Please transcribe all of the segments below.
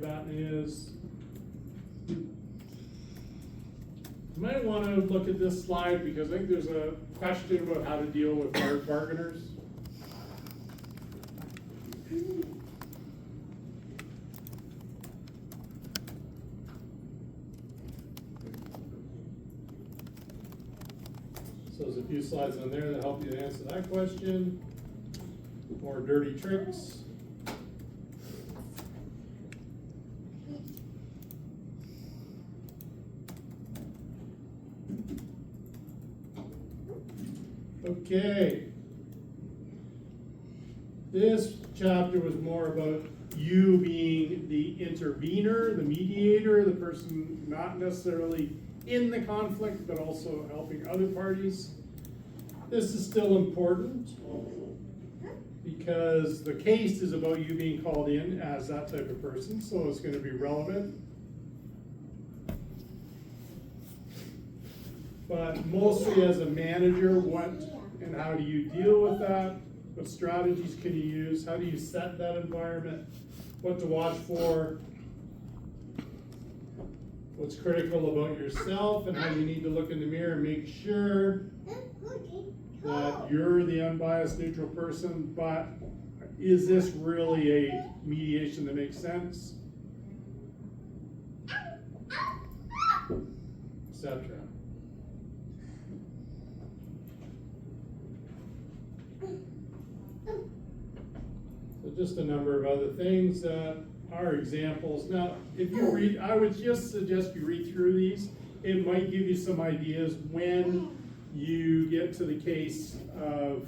that is. You might want to look at this slide because I think there's a question about how to deal with hard bargainers. So there's a few slides on there that help you to answer that question. More dirty tricks. Okay. This chapter was more about you being the intervener, the mediator, the person not necessarily in the conflict, but also helping other parties. This is still important because the case is about you being called in as that type of person, so it's going to be relevant. But mostly as a manager, what and how do you deal with that? What strategies can you use? How do you set that environment? What to watch for? What's critical about yourself and how you need to look in the mirror and make sure that you're the unbiased, neutral person, but is this really a mediation that makes sense? Etc. So just a number of other things that are examples. Now, if you read, I would just suggest you read through these. It might give you some ideas when you get to the case of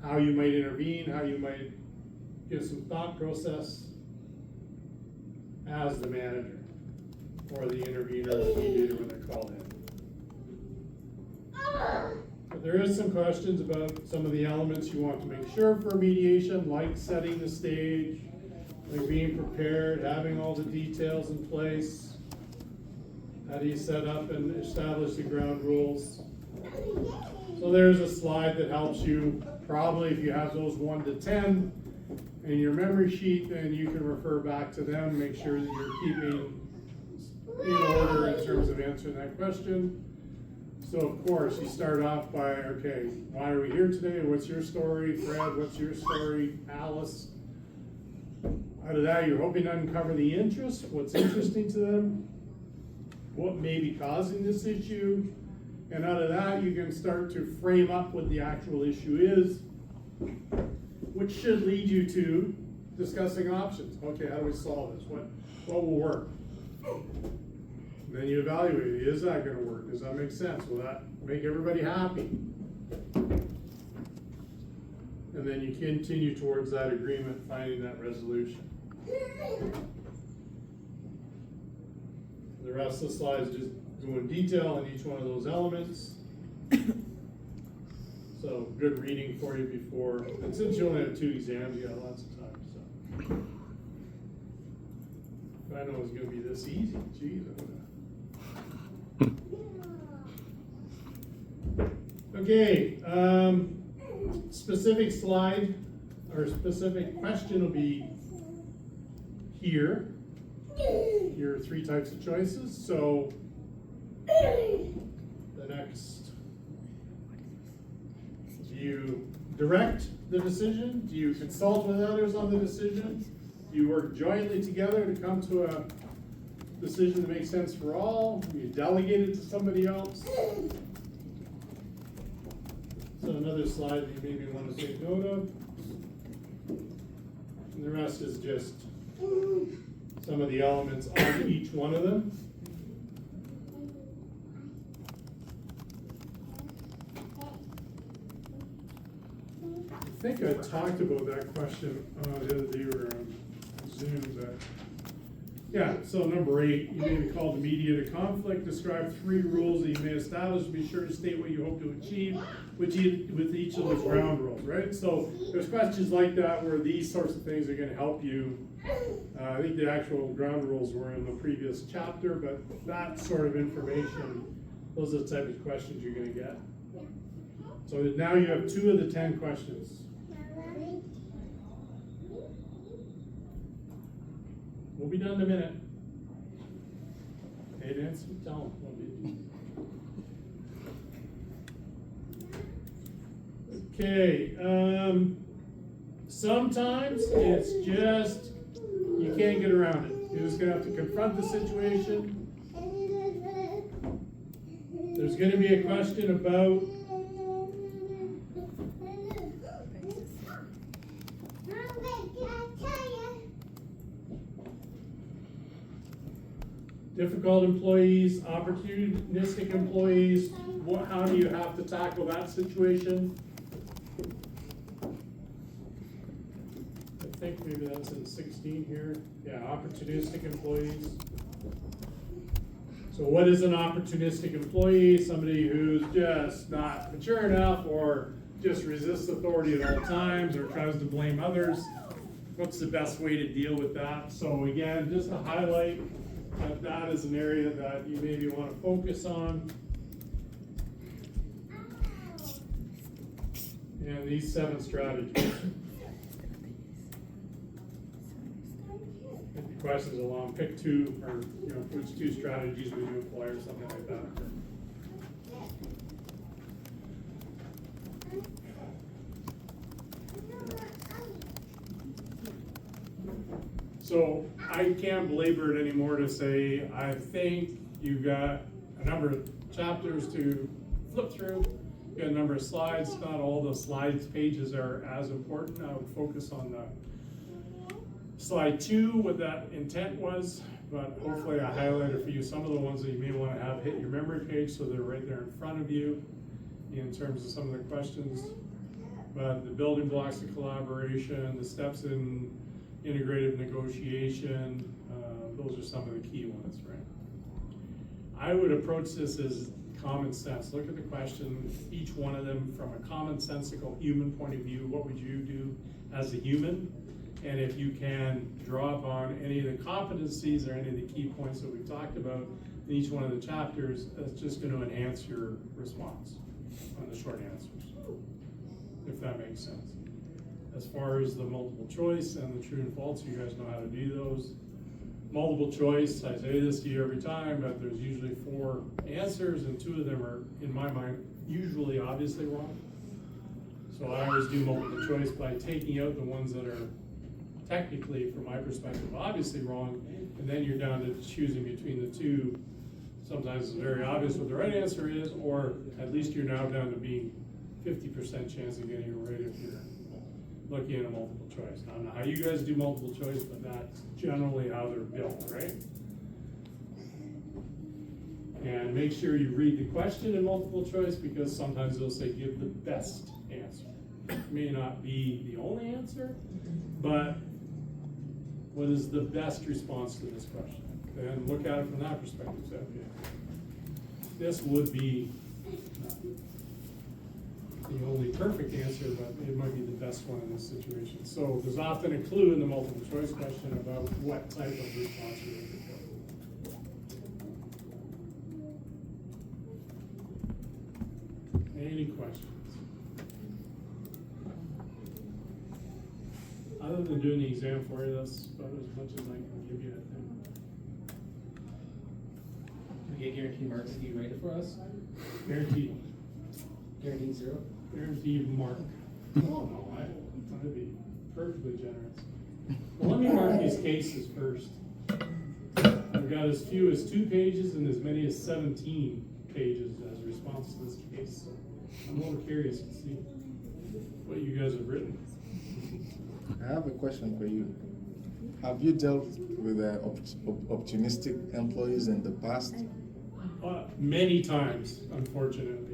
how you might intervene, how you might give some thought process as the manager or the intervener or the mediator when they're called in. But there is some questions about some of the elements you want to make sure for mediation, like setting the stage, like being prepared, having all the details in place. How do you set up and establish the ground rules? So there's a slide that helps you, probably if you have those 1 to 10 in your memory sheet, then you can refer back to them, make sure that you're keeping in order in terms of answering that question. So of course, you start off by, okay, why are we here today? What's your story? Fred, what's your story? Alice? Out of that, you're hoping to uncover the interest, what's interesting to them, what may be causing this issue, and out of that, you can start to frame up what the actual issue is, which should lead you to discussing options. Okay, how do we solve this? What will work? And then you evaluate it. Is that going to work? Does that make sense? Will that make everybody happy? And then you continue towards that agreement, finding that resolution. The rest of the slides just go in detail on each one of those elements. So good reading for you before. And since you only have 2 exams, you got lots of time. So if I know it was going to be this easy, geez, I would have. Okay, specific slide or specific question will be here. Here are 3 types of choices. So the next, do you direct the decision? Do you consult with others on the decision? Do you work jointly together to come to a decision that makes sense for all? Do you delegate it to somebody else? So another slide that you maybe want to take note of. And the rest is just some of the elements on each one of them. I think I talked about that question the other day we were on Zoom, but yeah, so number 8, you may be called to mediate a conflict. Describe 3 rules that you may establish. Be sure to state what you hope to achieve with each of those ground rules, right? So there's questions like that where these sorts of things are going to help you. I think the actual ground rules were in the previous chapter, but that sort of information, those are the type of questions you're going to get. So now you have 2 of the 10 questions. We'll be done in a minute. Hey, Nancy, tell them. Okay, sometimes it's just, you can't get around it. You're just gonna have to confront the situation. There's gonna be a question about difficult employees, opportunistic employees. How do you have to tackle that situation? I think maybe that's in 16 here. Yeah, opportunistic employees. So what is an opportunistic employee? Somebody who's just not mature enough or just resists authority at all times or tries to blame others. What's the best way to deal with that? So again, just to highlight that that is an area that you maybe want to focus on. And these 7 strategies. If the questions along, pick 2, or which 2 strategies would you apply or something like that. So I can't belabor it anymore to say, I think you've got a number of chapters to flip through. You got a number of slides. Not all the slides pages are as important. I would focus on the slide 2, what that intent was, but hopefully I highlighted for you some of the ones that you may want to have hit your memory page so they're right there in front of you in terms of some of the questions. But the building blocks of collaboration, the steps in integrative negotiation, those are some of the key ones, right? I would approach this as common sense. Look at the question, each one of them from a commonsensical human point of view. What would you do as a human? And if you can draw upon any of the competencies or any of the key points that we've talked about in each one of the chapters, that's just going to enhance your response on the short answers, if that makes sense. As far as the multiple choice and the true and false, you guys know how to do those. Multiple choice, I say this to you every time, but there's usually 4 answers and 2 of them are, in my mind, usually obviously wrong. So I always do multiple choice by taking out the ones that are technically, from my perspective, obviously wrong, and then you're down to choosing between the 2. Sometimes it's very obvious what the right answer is, or at least you're now down to being 50% chance of getting it right if you're looking at a multiple choice. Now, I don't know how you guys do multiple choice, but that's generally how they're built, right? And make sure you read the question in multiple choice, because sometimes they'll say give the best answer. It may not be the only answer, but what is the best response to this question? And look at it from that perspective. So, okay, this would be the only perfect answer, but it might be the best one in this situation. So there's often a clue in the multiple choice question about what type of response you're looking for. Any questions? Other than doing the exam for you, that's about as much as I can give you, I think. Do we get guaranteed marks if you write it for us? Guaranteed. Guaranteed 0? Guaranteed mark. Oh no, I'd be perfectly generous. Well, let me mark these cases first. I've got as few as 2 pages and as many as 17 pages as a response to this case. So I'm a little curious to see what you guys have written. I have a question for you. Have you dealt with opportunistic employees in the past? Many times, unfortunately.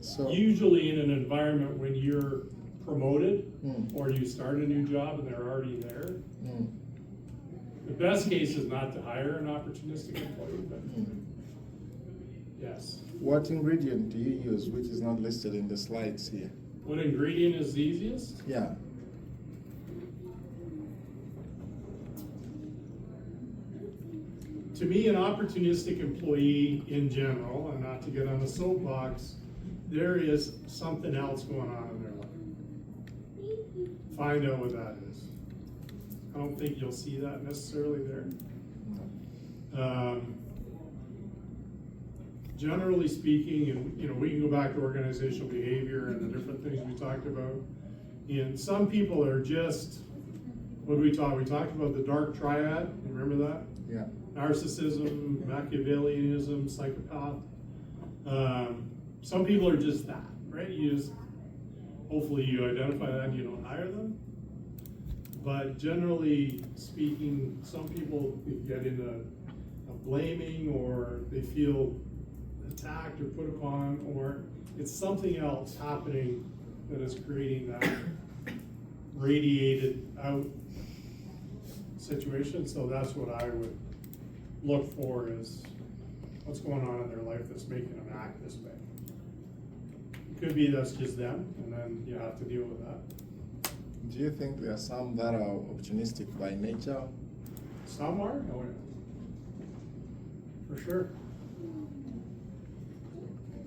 So, Usually in an environment when you're promoted or you start a new job and they're already there. The best case is not to hire an opportunistic employee, but yes. what ingredient do you use which is not listed in the slides here? What ingredient is the easiest? Yeah. To me, an opportunistic employee in general, and not to get on the soapbox, there is something else going on in their life. Find out what that is. I don't think you'll see that necessarily there. No. Generally speaking, and you know, we can go back to organizational behavior and the different things we talked about. And some people are just, what did we talk? We talked about the dark triad. You remember that? Yeah. Narcissism, Machiavellianism, psychopath. Some people are just that, right? You just, hopefully you identify that and you don't hire them. But generally speaking, some people get into a blaming, or they feel attacked or put upon, or it's something else happening that is creating that radiated out situation. So that's what I would look for, is what's going on in their life that's making them act this way. It could be that's just them, and then you have to deal with that. Do you think there are some that are opportunistic by nature? Some are, oh, yeah. For sure.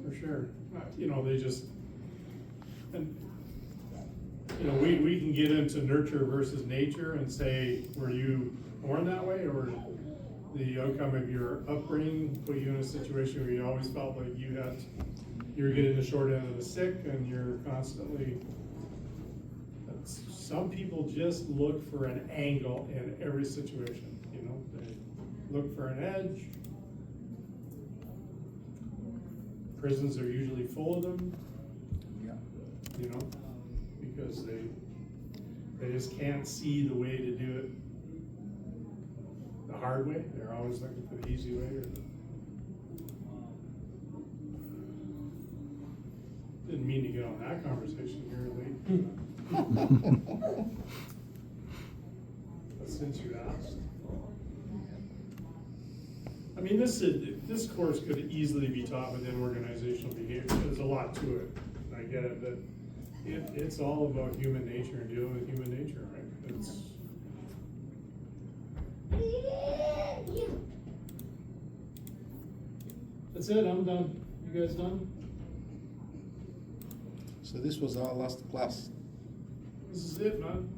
For sure. You know, they just, and, you know, we can get into nurture versus nature and say, were you born that way, or the outcome of your upbringing put you in a situation where you always felt like you were getting the short end of the stick, and you're constantly, some people just look for an angle in every situation, you know, they look for an edge. Prisons are usually full of them, Yeah. you know, because they just can't see the way to do it the hard way. They're always looking for the easy way. Didn't mean to get on that conversation here late. But since you asked, I mean, this course could easily be taught within organizational behavior. There's a lot to it. I get it, but it's all about human nature and dealing with human nature, right? That's it. I'm done. You guys done? So this was our last class. This is it, man.